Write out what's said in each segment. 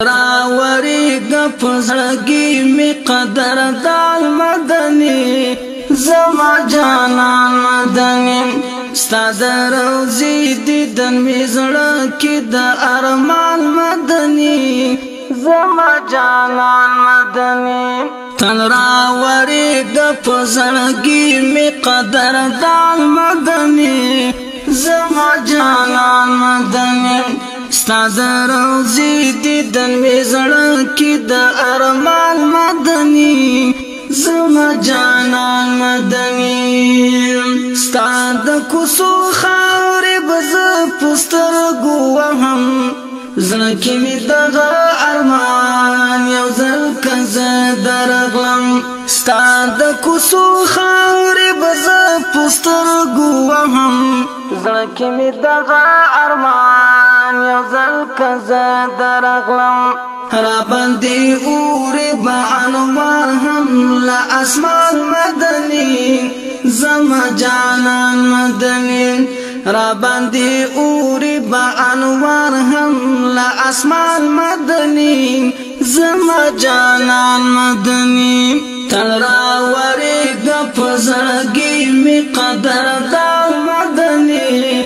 راوریگا پزړګي می قدردان مدني زما جانان مدني ستاد روزي دیدن می زړه کې د ارمان مدني زما جانان مدني تن راوریگا پزړګي می قدردان مدني زما جانان مدني ستاد روزي دیدن می زړه کې د ارمان مدني زما جانان مدني ستاد کوسو خاورې بز پستر ګوهم زړه کې می دغه ارمان یو ځل کزه درغلم ستاد کوسو خاورې بز پستر ګوهم زړه کې می دغه ارمان یو ځل کزه درغلم را باندې اورې بانوار هم لا اسمان مدني زما جانان مدني را باندې اورې بانوار هم لا اسمان مدني زما جانان مدني تل راوریگا پزړګي می قدردان مدني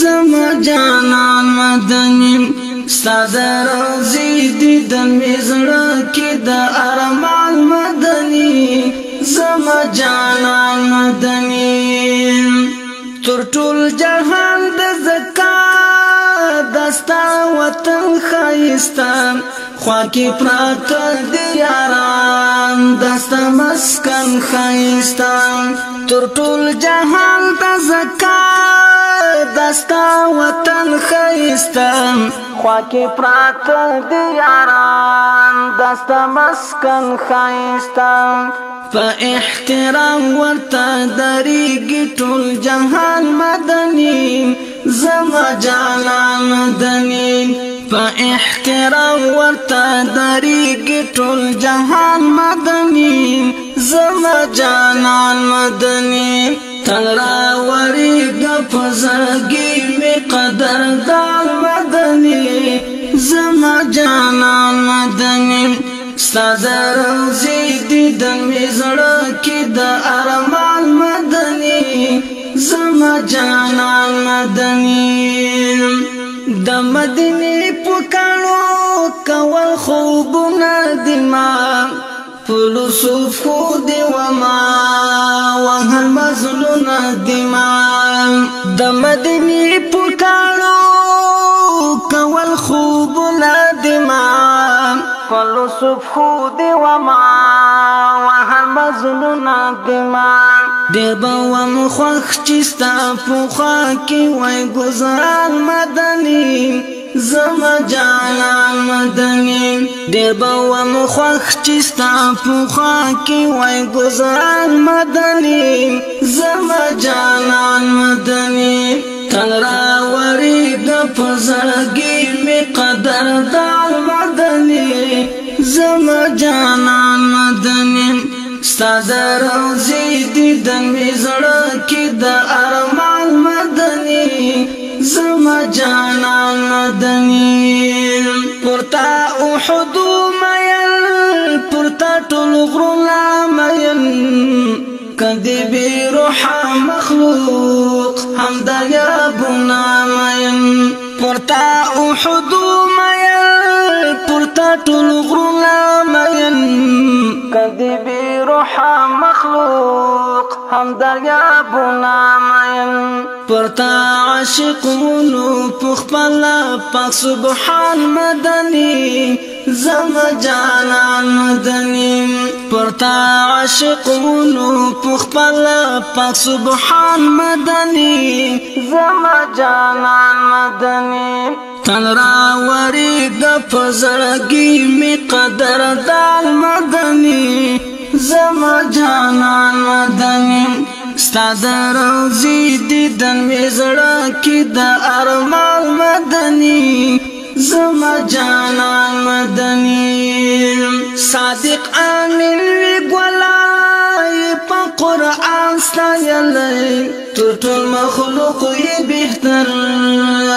زما جانان مدني ستاد روزي دیدن می زړه کې د ارمان مدني زما جانان مدني تر ټول جهان د زکات دستا وطن خایستا خوا کې پراته دی یاران دستا مسکن خایستا تر ټول جهان د زکات دستا وطن خایستا خوا کې پراته دی یاران دستا مسکن خایستا په احترام ورته درېږي ټول جهان مدني زما جانان مدني په احترام ورته درېږي ټول جهان مدني زما جانان مدني تل راوریگا پزړګي می قدردان مدني زما جانان مدني ستاد روزي دیدن می زړه کې د ارمان مدني زما جانان مدني د مدینه پکانو کول خوبونه دما فلسف خود وما وهل مزلون دما د مدینه پکانو کول خوبونه دما فلسف خود وما وهل مزلون دما دیر بوام خوخ چستا پوخا کی وی گزران مدنی زما جانان مدنی دیر بوام خوخ چستا پوخا کی وی گزران مدنی زما جانان مدنی تل راوریگا پزړګي می قدردان مدني زما جانان مدني ستاد روزي دیدن می زړه کې د ارمان مدني زما جانان مدني پرتا احد ميل پرتا ټول غرونه ميل کدی بی روح مخلوق هم دریابونه مین پرتا احد مین پرتا ټول غرونه مین کدی بی روح مخلوق هم دریابونه مین پرتا عاشقونو پخپل پاک سبحان مدني زما جانان مدني پرتا عاشقونو پخپل پاک سبحان مدني زما جانان مدني تن راوریگا پزړګي می قدردان مدني زما جانان مدني ستاد روزي دیدن می زړه کې د ارمان مدني زما جانان مدني صادق امين وی ګلای په قران ستایلې ټول مخلوق یې بهتر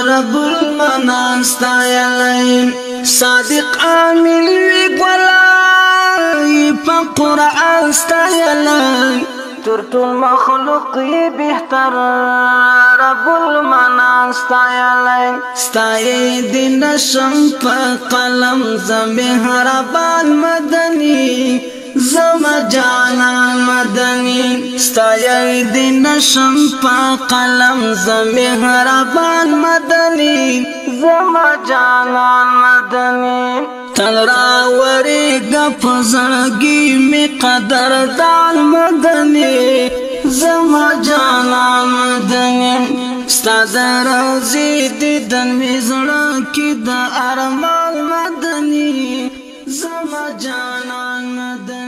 رب المنان ستایلې صادق آمین وی گولای پا قرآن ستایلی تر ټول مخلوق بهتر رب المنان ستایلی ستای دی نشم پا قلم زمهربان مدنی زما جانان مدنی ستای دی نشم پا قلم زمهربان مدنی زما جانان مدنی تن راوری گپ زړګي می قدردان مدنی زما جانان مدنی ستا درازي دیدن می زړه کې د ارمان مدنی زما جانان مدنی